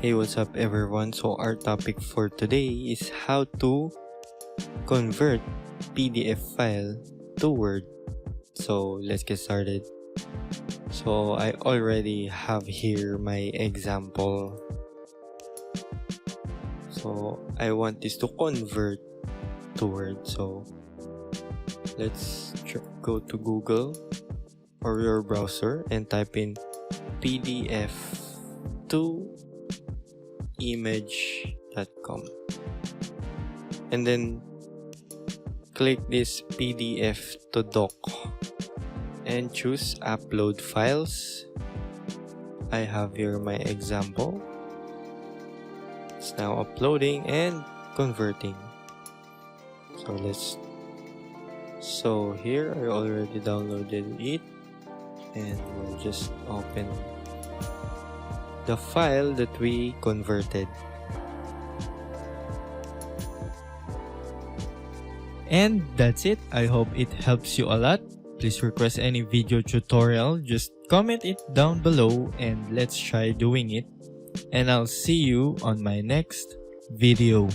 Hey, what's up everyone? So our topic for today is how to convert PDF file to Word. So let's get started. So I already have here my example. So I want this to convert to Word. So let's go to Google or your browser and type in PDF to image.com and then click this PDF to doc and choose upload files. I have here my example. It's now uploading and converting. So here I already downloaded it and we'll just open the file that we converted. And that's it. I hope it helps you a lot. Please request any video tutorial. Just comment it down below and let's try doing it. And I'll see you on my next video.